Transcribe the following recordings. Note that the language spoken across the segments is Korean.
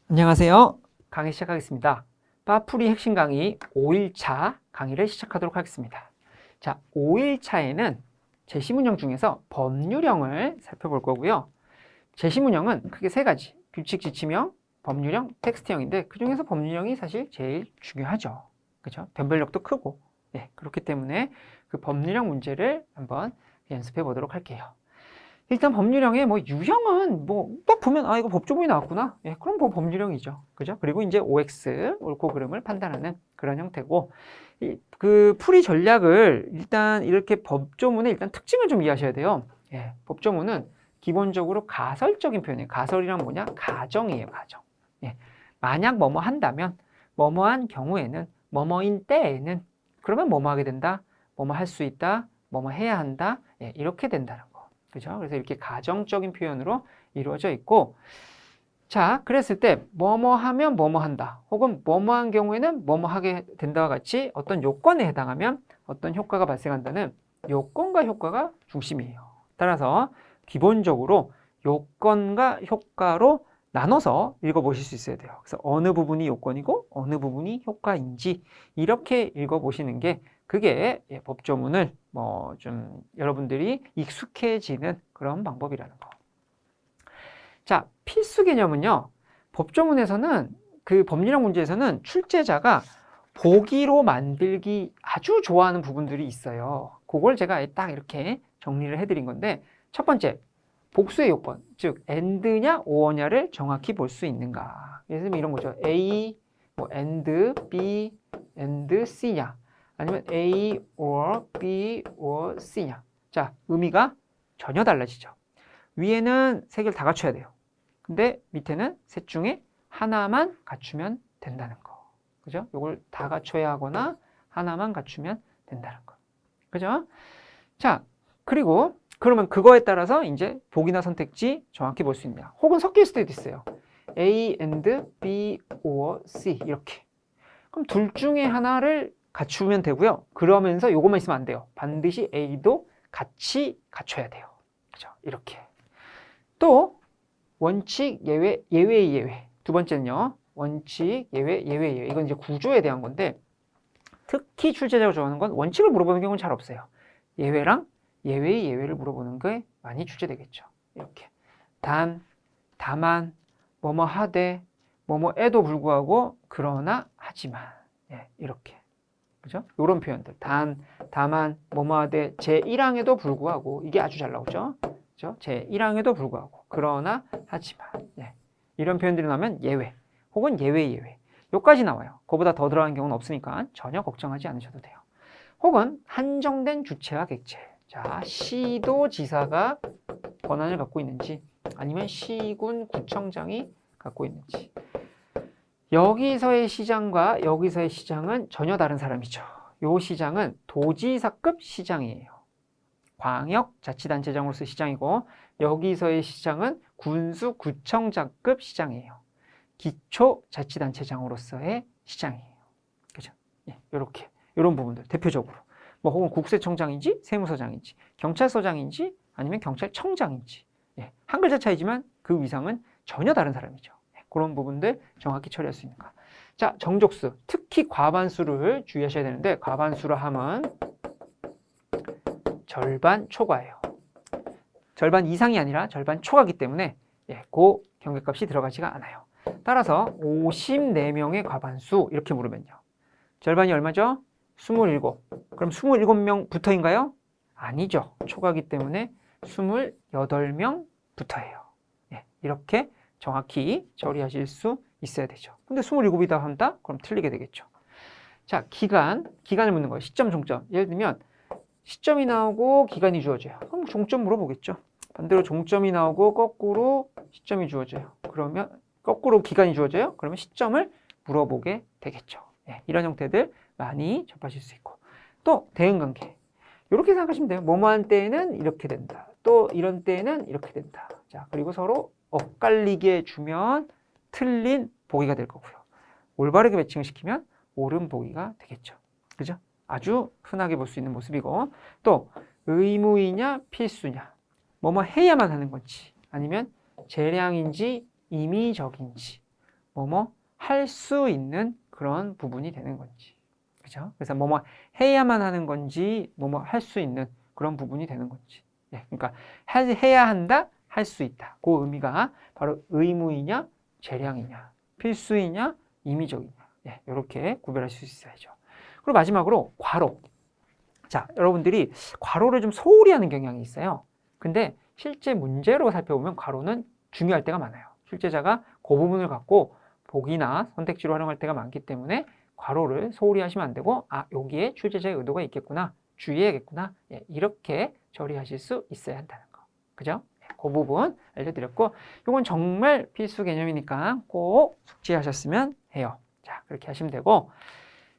안녕하세요. 강의 시작하겠습니다. 빠풀이 핵심 강의 5일차 강의를 시작하도록 하겠습니다. 자, 5일차에는 제시문형 중에서 법률형을 살펴볼 거고요. 제시문형은 크게 세 가지. 규칙, 지침형, 법률형, 텍스트형인데 그 중에서 법률형이 사실 제일 중요하죠. 그렇죠? 변별력도 크고. 네, 그렇기 때문에 그 법률형 문제를 한번 연습해 보도록 할게요. 일단 법률형의 유형은 딱 보면 이거 법조문이 나왔구나. 예, 그럼 법률형이죠. 그죠? 그리고 이제 OX 옳고 그름을 판단하는 그런 형태고 그 풀이 전략을 일단 이렇게 법조문의 일단 특징을 좀 이해하셔야 돼요. 예, 법조문은 기본적으로 가설적인 표현이에요. 가설이란 뭐냐? 가정이에요, 가정. 예, 만약 뭐뭐 한다면 뭐뭐한 경우에는 뭐뭐인 때에는 그러면 뭐뭐 하게 된다. 뭐뭐 할 수 있다. 뭐뭐 해야 한다. 예, 이렇게 된다는 거. 그죠? 그래서 이렇게 가정적인 표현으로 이루어져 있고, 자, 그랬을 때 뭐뭐 하면 뭐뭐 한다, 혹은 뭐뭐 한 경우에는 뭐뭐 하게 된다와 같이 어떤 요건에 해당하면 어떤 효과가 발생한다는 요건과 효과가 중심이에요. 따라서 기본적으로 요건과 효과로 나눠서 읽어보실 수 있어야 돼요. 그래서 어느 부분이 요건이고 어느 부분이 효과인지 이렇게 읽어보시는 게 그게 법조문을 좀 여러분들이 익숙해지는 그런 방법이라는 거. 자, 필수 개념은요. 법조문에서는 그 법률형 문제에서는 출제자가 보기로 만들기 아주 좋아하는 부분들이 있어요. 그걸 제가 딱 이렇게 정리를 해드린 건데 첫 번째, 복수의 요건, 즉 and냐 or냐를 정확히 볼 수 있는가. 예를 들면 이런 거죠. A, and, B, and C냐 아니면 A or B or C냐. 자, 의미가 전혀 달라지죠. 위에는 세 개를 다 갖춰야 돼요. 근데 밑에는 셋 중에 하나만 갖추면 된다는 거. 그죠? 이걸 다 갖춰야 하거나 하나만 갖추면 된다는 거. 그죠? 자, 그리고 그러면 그거에 따라서 이제 보기나 선택지 정확히 볼 수 있냐. 혹은 섞일 수도 있어요. A and B or C 이렇게. 그럼 둘 중에 하나를 갖추면 되고요. 그러면서 이것만 있으면 안 돼요. 반드시 A도 같이 갖춰야 돼요. 그죠? 이렇게. 또 원칙, 예외, 예외의 예외. 두 번째는요. 원칙, 예외, 예외의 예외. 이건 이제 구조에 대한 건데 특히 출제자가 좋아하는 건 원칙을 물어보는 경우는 잘 없어요. 예외랑 예외의 예외를 물어보는 게 많이 출제되겠죠. 이렇게. 단, 다만, 뭐뭐 하되, 뭐뭐에도 불구하고, 그러나, 하지만. 예, 이렇게. 그죠? 이런 표현들. 단, 다만, 뭐뭐 하되, 제1항에도 불구하고, 이게 아주 잘 나오죠? 그죠? 제1항에도 불구하고, 그러나, 하지만. 예. 이런 표현들이 나오면 예외, 혹은 예외의 예외. 요까지 나와요. 그거보다 더 들어가는 경우는 없으니까 전혀 걱정하지 않으셔도 돼요. 혹은 한정된 주체와 객체. 자, 시도지사가 권한을 갖고 있는지 아니면 시군 구청장이 갖고 있는지. 여기서의 시장과 여기서의 시장은 전혀 다른 사람이죠. 요 시장은 도지사급 시장이에요. 광역자치단체장으로서 시장이고 여기서의 시장은 군수구청장급 시장이에요. 기초자치단체장으로서의 시장이에요. 그죠? 예, 요렇게. 이런 부분들 대표적으로 혹은 국세청장인지 세무서장인지 경찰서장인지 아니면 경찰청장인지 한 글자 차이지만 그 위상은 전혀 다른 사람이죠. 그런 부분들 정확히 처리할 수 있는가. 자, 정족수, 특히 과반수를 주의하셔야 되는데 과반수라 하면 절반 초과예요. 절반 이상이 아니라 절반 초과이기 때문에 그 경계값이 들어가지가 않아요. 따라서 54명의 과반수 이렇게 물으면요. 절반이 얼마죠? 27. 그럼 27명 부터인가요? 아니죠. 초과기 때문에 28명 부터예요. 이렇게 정확히 처리하실 수 있어야 되죠. 근데 27이다 한다? 그럼 틀리게 되겠죠. 자, 기간을 묻는 거예요. 시점, 종점. 예를 들면 시점이 나오고 기간이 주어져요. 그럼 종점 물어보겠죠. 반대로 종점이 나오고 거꾸로 시점이 주어져요. 그러면 거꾸로 기간이 주어져요. 그러면 시점을 물어보게 되겠죠. 이런 형태들 많이 접하실 수 있고 또 대응관계 이렇게 생각하시면 돼요. 뭐뭐한 때에는 이렇게 된다. 또 이런 때에는 이렇게 된다. 자, 그리고 서로 엇갈리게 주면 틀린 보기가 될 거고요. 올바르게 매칭을 시키면 옳은 보기가 되겠죠. 그죠? 아주 흔하게 볼 수 있는 모습이고 또 의무이냐 필수냐 뭐뭐 해야만 하는 건지 아니면 재량인지 임의적인지 뭐뭐 할 수 있는 그런 부분이 되는 건지. 그죠? 그래서 뭐뭐 해야만 하는 건지, 뭐뭐 할 수 있는 그런 부분이 되는 건지. 예, 그러니까 해야 한다, 할 수 있다. 그 의미가 바로 의무이냐, 재량이냐, 필수이냐, 임의적이냐. 예, 이렇게 구별할 수 있어야죠. 그리고 마지막으로 괄호. 자, 여러분들이 괄호를 좀 소홀히 하는 경향이 있어요. 근데 실제 문제로 살펴보면 괄호는 중요할 때가 많아요. 출제자가 그 부분을 갖고 보기나 선택지로 활용할 때가 많기 때문에 괄호를 소홀히 하시면 안 되고, 아, 여기에 출제자의 의도가 있겠구나, 주의해야겠구나, 예, 이렇게 처리하실 수 있어야 한다는 거. 그죠? 그 부분 알려드렸고, 이건 정말 필수 개념이니까 꼭 숙지하셨으면 해요. 자, 그렇게 하시면 되고,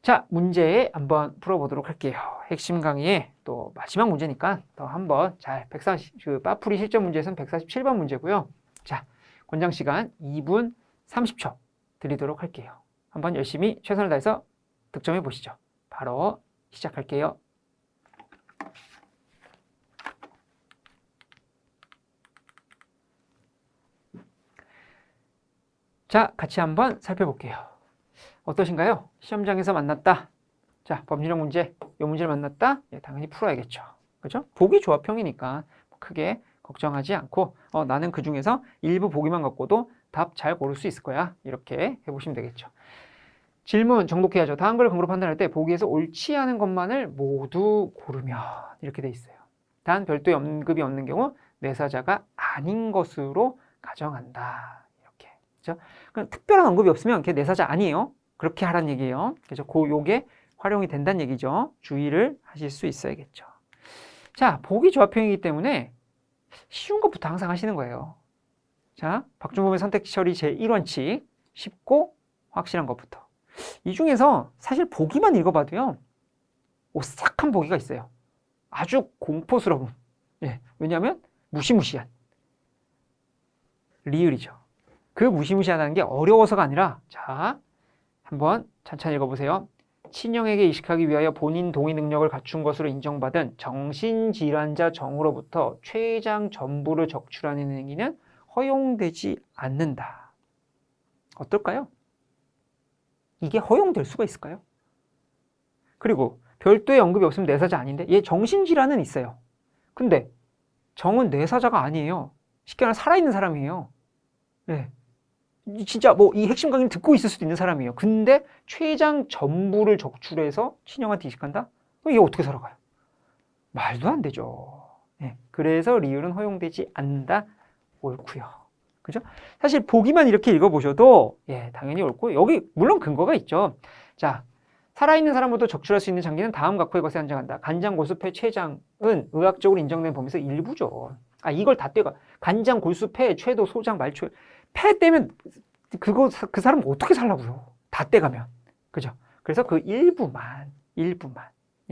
자, 문제 한번 풀어보도록 할게요. 핵심 강의의 또 마지막 문제니까 더 한번 잘 140, 빠풀이 실전 문제에서는 147번 문제고요. 자, 권장 시간 2분 30초 드리도록 할게요. 한번 열심히 최선을 다해서 득점해 보시죠. 바로 시작할게요. 자, 같이 한번 살펴볼게요. 어떠신가요? 시험장에서 만났다. 자, 법률형 문제, 이 문제를 만났다. 예, 당연히 풀어야겠죠. 그죠? 보기 조합형이니까 크게 걱정하지 않고 나는 그 중에서 일부 보기만 갖고도 답 잘 고를 수 있을 거야. 이렇게 해보시면 되겠죠. 질문 정독해야죠. 다음 걸 근거로 판단할 때 보기에서 옳지 않은 것만을 모두 고르면 이렇게 돼 있어요. 단 별도의 언급이 없는 경우 내사자가 아닌 것으로 가정한다. 이렇게. 그죠? 그럼 특별한 언급이 없으면 걔 내사자 아니에요. 그렇게 하라는 얘기예요. 그래서 요게 활용이 된다는 얘기죠. 주의를 하실 수 있어야겠죠. 자, 보기 조합형이기 때문에 쉬운 것부터 항상 하시는 거예요. 자, 박준범의 선택지 처리 제1원칙, 쉽고 확실한 것부터. 이 중에서 사실 보기만 읽어봐도요, 오싹한 보기가 있어요. 아주 공포스러운. 예, 왜냐하면 무시무시한. 리을이죠. 그 무시무시하다는 게 어려워서가 아니라, 자, 한번 천천히 읽어보세요. 친형에게 이식하기 위하여 본인 동의 능력을 갖춘 것으로 인정받은 정신질환자 정으로부터 췌장 전부를 적출하는 행위는 허용되지 않는다. 어떨까요? 이게 허용될 수가 있을까요? 그리고 별도의 언급이 없으면 내사자 아닌데, 얘 정신질환은 있어요. 근데 정은 내사자가 아니에요. 쉽게 말하면 살아있는 사람이에요. 네. 진짜 뭐 이 핵심 강의를 듣고 있을 수도 있는 사람이에요. 근데 췌장 전부를 적출해서 친형한테 이식한다? 이게 어떻게 살아가요? 말도 안 되죠. 네. 그래서 리을은 허용되지 않는다. 옳고요. 그죠? 사실 보기만 이렇게 읽어보셔도 예, 당연히 옳고, 여기 물론 근거가 있죠. 자, 살아있는 사람으로도 적출할 수 있는 장기는 다음 각호의 것에 한정한다. 간장, 골수, 폐, 췌장은 의학적으로 인정된 범위에서 일부죠. 아, 이걸 다 떼가. 간장, 골수, 폐, 췌도, 소장, 말초. 폐 떼면 그 사람 어떻게 살라고요? 다 떼가면. 그죠? 그래서 그 일부만.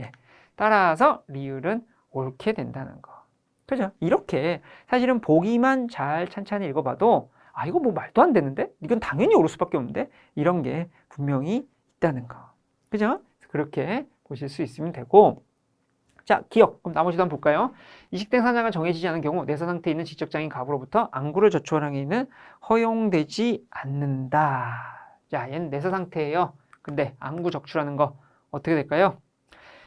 예. 따라서 리을은 옳게 된다는 거. 그죠? 이렇게 사실은 보기만 잘 찬찬히 읽어봐도 아, 이거 뭐 말도 안 되는데? 이건 당연히 옳을 수밖에 없는데? 이런 게 분명히 있다는 거. 그죠? 그렇게 보실 수 있으면 되고, 자, 기억. 그럼 나머지도 한번 볼까요? 이식된 사자가 정해지지 않은 경우 내사 상태에 있는 지적장애인 가부로부터 안구를 저촉하는 행위는 허용되지 않는다. 자, 얘는 내사 상태예요. 근데 안구 적출하는 거 어떻게 될까요?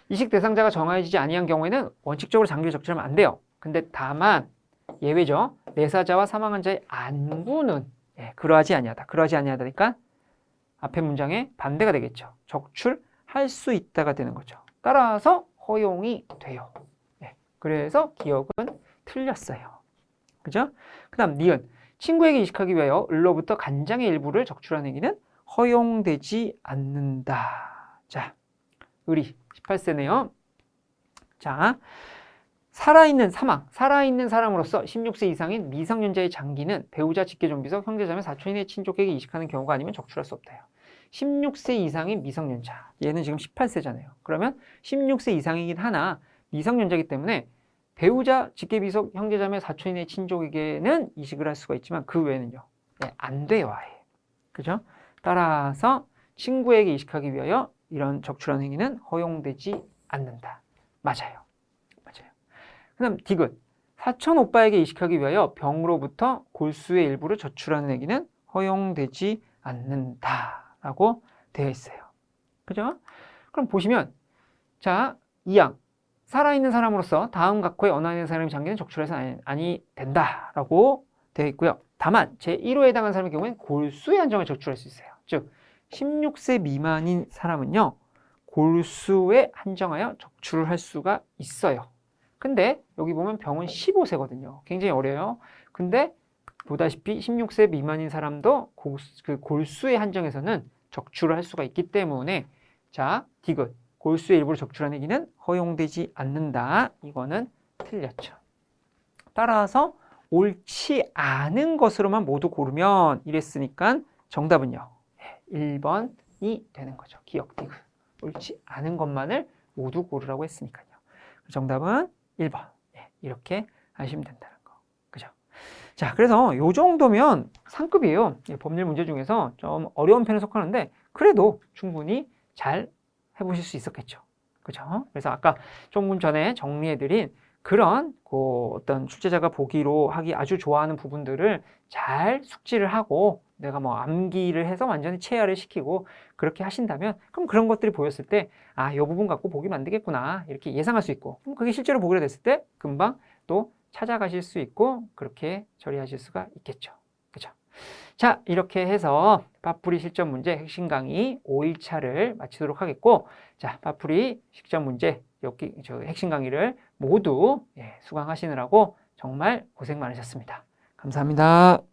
이식 대상자가 정해지지 아니한 경우에는 원칙적으로 장기를 적출하면 안 돼요. 근데 다만 예외죠. 내사자와 사망한 자의 안구는 그러하지 아니하다. 그러하지 아니하다니까 앞에 문장에 반대가 되겠죠. 적출할 수 있다가 되는 거죠. 따라서 허용이 돼요. 그래서 기억은 틀렸어요. 그죠? 그 다음 니은. 친구에게 이식하기 위하여 을로부터 간장의 일부를 적출하는 행위는 허용되지 않는다. 자, 을이 18세네요. 자, 살아있는 사람으로서 16세 이상인 미성년자의 장기는 배우자, 직계존비속, 형제자매, 사촌인의 친족에게 이식하는 경우가 아니면 적출할 수 없대요. 16세 이상인 미성년자. 얘는 지금 18세잖아요. 그러면 16세 이상이긴 하나 미성년자이기 때문에 배우자, 직계비속, 형제자매, 사촌인의 친족에게는 이식을 할 수가 있지만 그 외에는요. 안 돼요, 아예. 그죠? 따라서 친구에게 이식하기 위하여 이런 적출하는 행위는 허용되지 않는다. 맞아요. 그 다음 디귿. 사촌 오빠에게 이식하기 위하여 병으로부터 골수의 일부를 저출하는 행위는 허용되지 않는다라고 되어 있어요. 그죠? 그럼 보시면 자, 2항 살아있는 사람으로서 다음 각호의 어느 한 사람의 장기는 적출해서 아니 된다라고 되어 있고요. 다만 제1호에 해당하는 사람의 경우에는 골수의 한정을 적출할 수 있어요. 즉 16세 미만인 사람은요. 골수에 한정하여 적출을 할 수가 있어요. 근데 여기 보면 병은 15세거든요. 굉장히 어려요. 근데 보다시피 16세 미만인 사람도 그 골수의 한정에서는 적출을 할 수가 있기 때문에 자, 디귿 골수의 일부를 적출하는 얘기는 허용되지 않는다. 이거는 틀렸죠. 따라서 옳지 않은 것으로만 모두 고르면 이랬으니까 정답은요. 1번이 되는 거죠. 기억 디귿. 옳지 않은 것만을 모두 고르라고 했으니까요. 정답은 1번. 이렇게 하시면 된다는 거. 그죠? 자, 그래서 요 정도면 상급이에요. 법률 문제 중에서 좀 어려운 편에 속하는데 그래도 충분히 잘 해보실 수 있었겠죠. 그죠? 그래서 아까 조금 전에 정리해드린 그런 어떤 출제자가 보기로 하기 아주 좋아하는 부분들을 잘 숙지를 하고 내가 뭐 암기를 해서 완전히 체화를 시키고 그렇게 하신다면 그럼 그런 것들이 보였을 때 아, 이 부분 갖고 보기면 안 되겠구나 이렇게 예상할 수 있고 그럼 그게 실제로 보게 됐을 때 금방 또 찾아가실 수 있고 그렇게 처리하실 수가 있겠죠. 그죠? 자, 이렇게 해서 빠풀이 실전 문제 핵심 강의 5일차를 마치도록 하겠고 자, 빠풀이 실전 문제 여기 핵심 강의를 모두 수강하시느라고 정말 고생 많으셨습니다. 감사합니다.